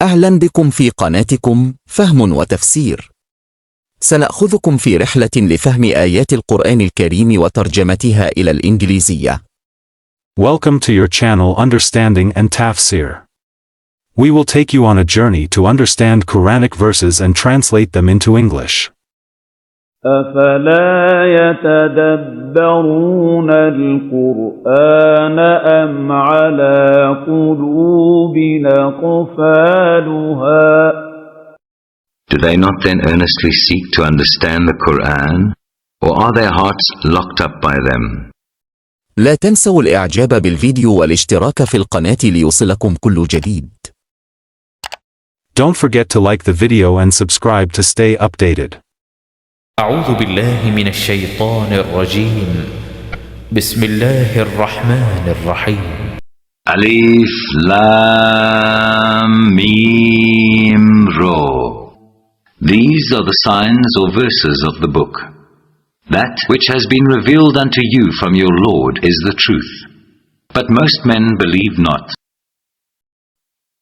أهلا بكم في قناتكم فهم وتفسير. سنأخذكم في رحلة لفهم آيات القرآن الكريم وترجمتها إلى الإنجليزية. Welcome to your channel Understanding and Tafsir. We will take you on a journey to understand Quranic verses and translate them into English. أَفَلَا يَتَدَبَّرُونَ الْقُرْآنَ أَمْ عَلَى قُلُوبٍ أَقْفَالُهَا Do they not then earnestly seek to understand the Quran, or are their hearts locked up by them? لا تنسوا الإعجاب بالفيديو والاشتراك في القناة ليوصلكم كل جديد. Don't forget to like the video and subscribe to stay updated. أعوذ بالله من الشيطان الرجيم. بسم الله الرحمن الرحيم. Alif Lam Mim Ra. These are the signs or verses of the book. That which has been revealed unto you from your Lord is the truth, but most men believe not.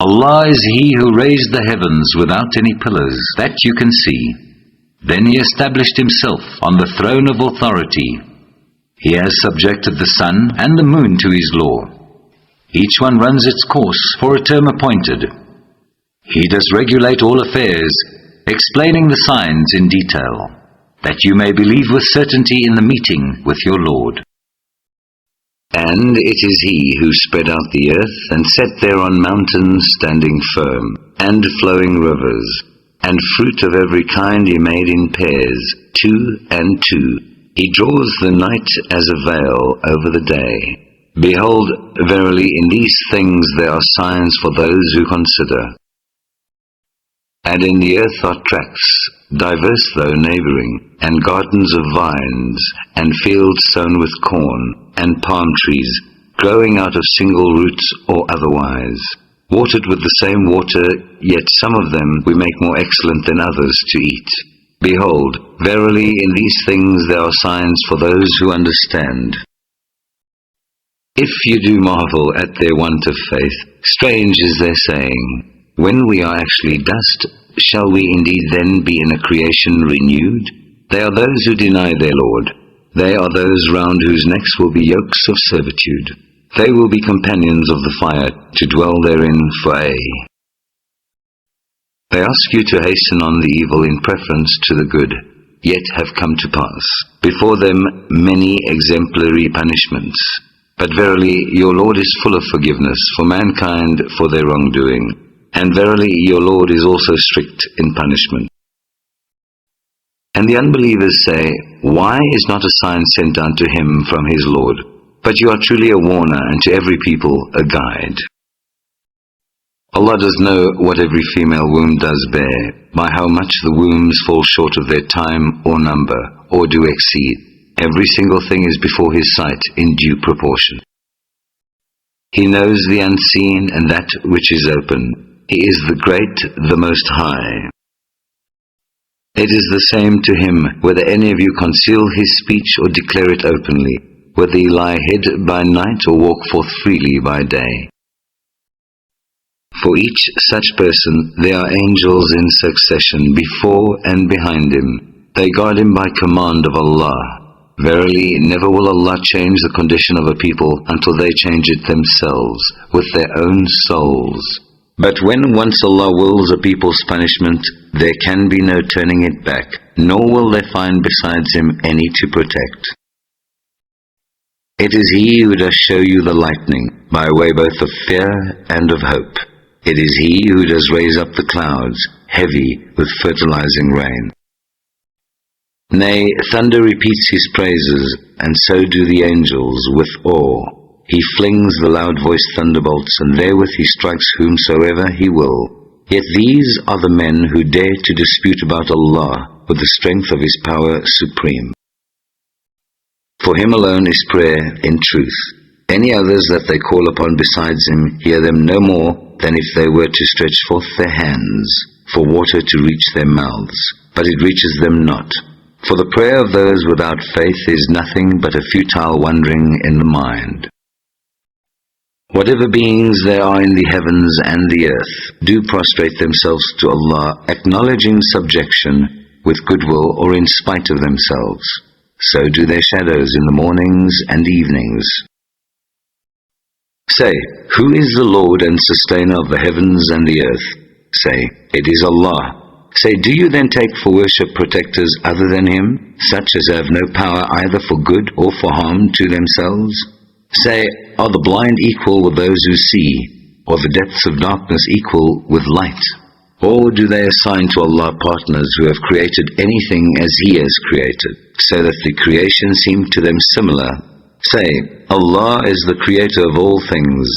Allah is He who raised the heavens without any pillars that you can see. Then He established Himself on the throne of authority. He has subjected the sun and the moon to His law. Each one runs its course for a term appointed. He does regulate all affairs, explaining the signs in detail, that you may believe with certainty in the meeting with your Lord. And it is He who spread out the earth and set thereon mountains standing firm, and flowing rivers, and fruit of every kind He made in pairs, two and two. He draws the night as a veil over the day. Behold, verily in these things there are signs for those who consider. And in the earth are tracts, diverse though neighboring, and gardens of vines, and fields sown with corn, and palm trees, growing out of single roots or otherwise, watered with the same water, yet some of them we make more excellent than others to eat. Behold, verily in these things there are signs for those who understand. If you do marvel at their want of faith, strange is their saying, when we are actually dust, shall we indeed then be in a creation renewed? They are those who deny their Lord. They are those round whose necks will be yokes of servitude. They will be companions of the fire, to dwell therein for aye. They ask you to hasten on the evil in preference to the good, yet have come to pass before them many exemplary punishments. But verily your Lord is full of forgiveness for mankind for their wrongdoing, and verily your Lord is also strict in punishment. And the unbelievers say, why is not a sign sent unto him from his Lord? But you are truly a warner, and to every people a guide. Allah does know what every female womb does bear, by how much the wombs fall short of their time or number, or do exceed. Every single thing is before His sight in due proportion. He knows the unseen and that which is open. He is the Great, the Most High. It is the same to Him whether any of you conceal His speech or declare it openly, whether ye lie hid by night or walk forth freely by day. For each such person there are angels in succession before and behind him. They guard him by command of Allah. Verily, never will Allah change the condition of a people until they change it themselves, with their own souls. But when once Allah wills a people's punishment, there can be no turning it back, nor will they find besides Him any to protect. It is He who does show you the lightning, by way both of fear and of hope. It is He who does raise up the clouds, heavy with fertilizing rain. Nay, thunder repeats His praises, and so do the angels with awe. He flings the loud-voiced thunderbolts, and therewith He strikes whomsoever He will. Yet these are the men who dare to dispute about Allah with the strength of His power supreme. For Him alone is prayer in truth. Any others that they call upon besides Him hear them no more than if they were to stretch forth their hands for water to reach their mouths, but it reaches them not. For the prayer of those without faith is nothing but a futile wandering in the mind. Whatever beings there are in the heavens and the earth do prostrate themselves to Allah, acknowledging subjection with goodwill or in spite of themselves. So do their shadows in the mornings and evenings. Say, who is the Lord and sustainer of the heavens and the earth? Say, it is Allah. Say, do you then take for worship protectors other than Him, such as have no power either for good or for harm to themselves? Say, are the blind equal with those who see, or the depths of darkness equal with light? Or do they assign to Allah partners who have created anything as He has created, so that the creation seemed to them similar? Say, Allah is the creator of all things.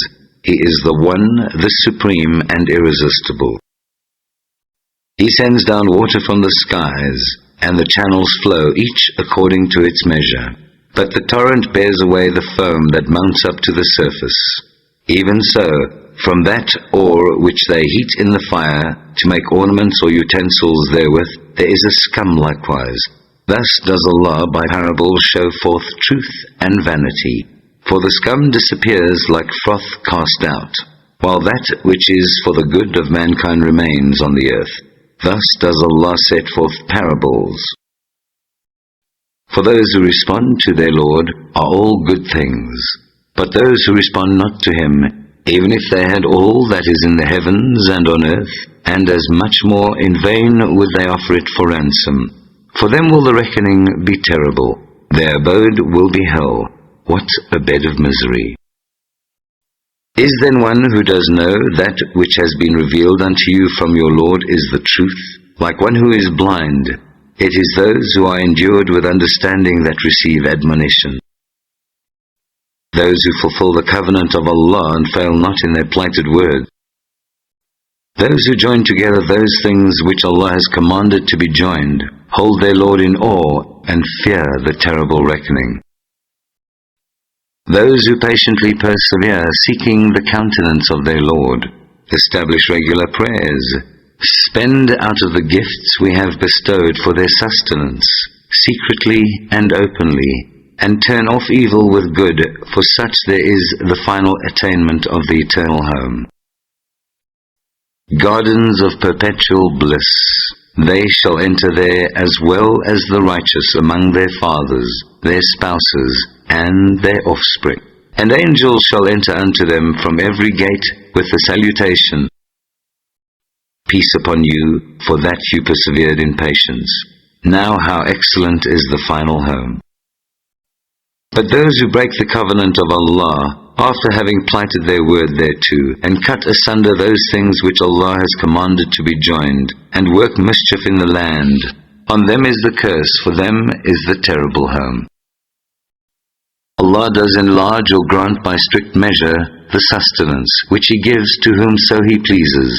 He is the one, the supreme and irresistible. He sends down water from the skies, and the channels flow, each according to its measure. But the torrent bears away the foam that mounts up to the surface. Even so, from that ore which they heat in the fire to make ornaments or utensils therewith, there is a scum likewise. Thus does Allah by parables show forth truth and vanity. For the scum disappears like froth cast out, while that which is for the good of mankind remains on the earth. Thus does Allah set forth parables. For those who respond to their Lord are all good things, but those who respond not to Him, even if they had all that is in the heavens and on earth, and as much more, in vain would they offer it for ransom. For them will the reckoning be terrible. Their abode will be hell. What a bed of misery! Is then one who does know that which has been revealed unto you from your Lord is the truth, like one who is blind? It is those who are endued with understanding that receive admonition. Those who fulfill the covenant of Allah and fail not in their plighted word. Those who join together those things which Allah has commanded to be joined, hold their Lord in awe and fear the terrible reckoning. Those who patiently persevere, seeking the countenance of their Lord, establish regular prayers, spend out of the gifts we have bestowed for their sustenance, secretly and openly, and turn off evil with good, for such there is the final attainment of the eternal home. Gardens of perpetual bliss, they shall enter there as well as the righteous among their fathers, their spouses, and their offspring. And angels shall enter unto them from every gate with the salutation, peace upon you, for that you persevered in patience. Now how excellent is the final home. But those who break the covenant of Allah, after having plighted their word thereto, and cut asunder those things which Allah has commanded to be joined, and work mischief in the land, on them is the curse, for them is the terrible home. Allah does enlarge or grant by strict measure the sustenance, which He gives to whomso He pleases.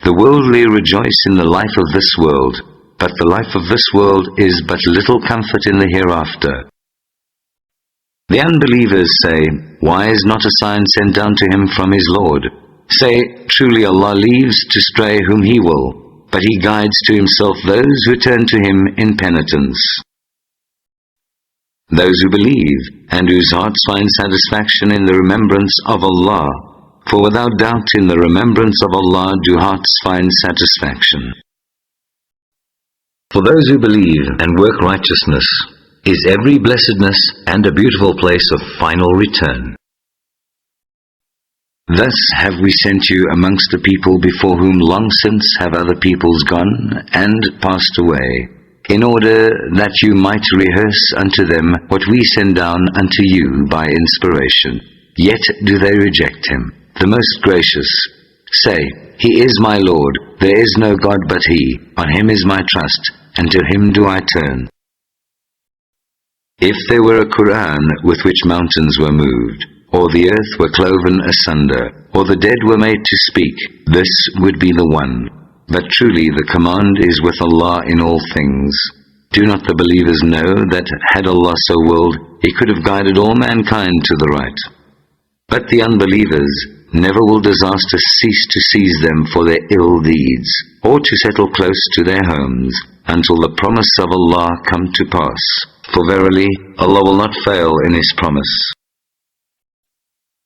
The worldly rejoice in the life of this world, but the life of this world is but little comfort in the hereafter. The unbelievers say, why is not a sign sent down to him from his Lord? Say, truly Allah leaves to stray whom He will, but He guides to Himself those who turn to Him in penitence. Those who believe, and whose hearts find satisfaction in the remembrance of Allah, for without doubt in the remembrance of Allah do hearts find satisfaction. For those who believe and work righteousness, is every blessedness and a beautiful place of final return. Thus have we sent you amongst the people before whom long since have other peoples gone and passed away, in order that you might rehearse unto them what we send down unto you by inspiration. Yet do they reject Him, the most gracious. Say, He is my Lord, there is no God but He, on Him is my trust, and to Him do I turn. If there were a Quran with which mountains were moved, or the earth were cloven asunder, or the dead were made to speak, this would be the one. But truly the command is with Allah in all things. Do not the believers know that had Allah so willed, He could have guided all mankind to the right? But the unbelievers, never will disaster cease to seize them for their ill deeds, or to settle close to their homes, until the promise of Allah come to pass. For verily, Allah will not fail in His promise.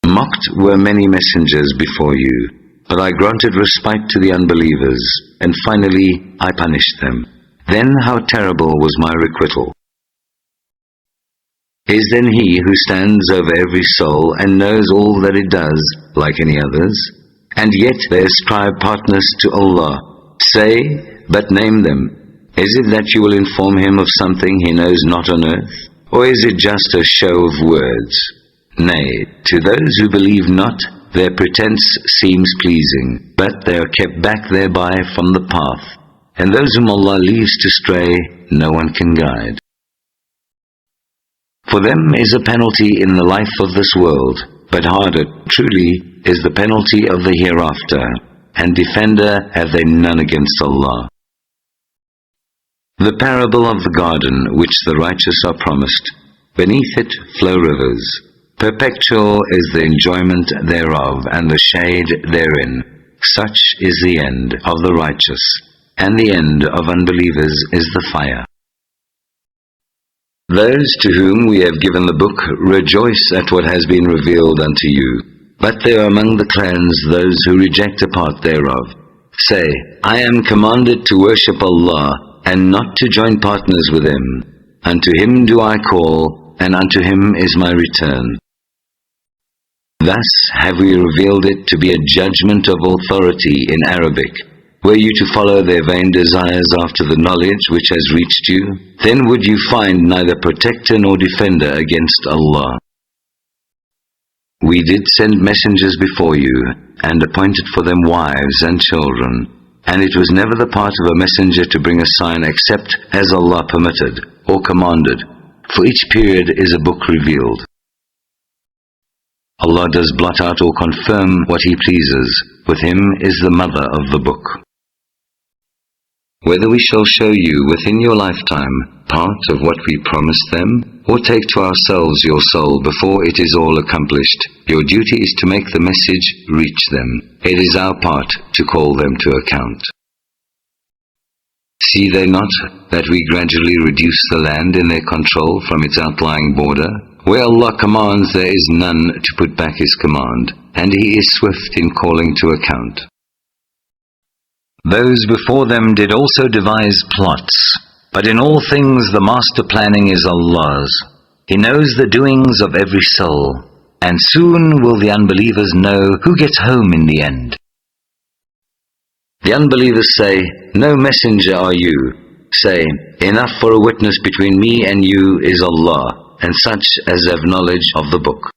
Mocked were many messengers before you, but I granted respite to the unbelievers, and finally I punished them. Then how terrible was my requital. Is then he who stands over every soul and knows all that it does, like any others? And yet they ascribe partners to Allah. Say, but name them. Is it that you will inform him of something he knows not on earth? Or is it just a show of words? Nay, to those who believe not, their pretense seems pleasing, but they are kept back thereby from the path. And those whom Allah leaves to stray, no one can guide. For them is a penalty in the life of this world, but harder, truly, is the penalty of the hereafter, and defender have they none against Allah. The parable of the garden which the righteous are promised, beneath it flow rivers. Perpetual is the enjoyment thereof, and the shade therein. Such is the end of the righteous, and the end of unbelievers is the fire. Those to whom we have given the book rejoice at what has been revealed unto you, but there are among the clans those who reject a part thereof. Say, I am commanded to worship Allah, and not to join partners with Him. Unto Him do I call, and unto Him is my return. Thus have we revealed it to be a judgment of authority in Arabic. Were you to follow their vain desires after the knowledge which has reached you, then would you find neither protector nor defender against Allah. We did send messengers before you, and appointed for them wives and children, and it was never the part of a messenger to bring a sign except as Allah permitted or commanded. For each period is a book revealed. Allah does blot out or confirm what He pleases. With Him is the mother of the book. Whether we shall show you within your lifetime part of what we promised them, or take to ourselves your soul before it is all accomplished, your duty is to make the message reach them. It is our part to call them to account. See they not that we gradually reduce the land in their control from its outlying border? Where Allah commands, there is none to put back His command, and He is swift in calling to account. Those before them did also devise plots, but in all things the master planning is Allah's. He knows the doings of every soul, and soon will the unbelievers know who gets home in the end. The unbelievers say, No messenger are you. Say, Enough for a witness between me and you is Allah, and such as have knowledge of the book.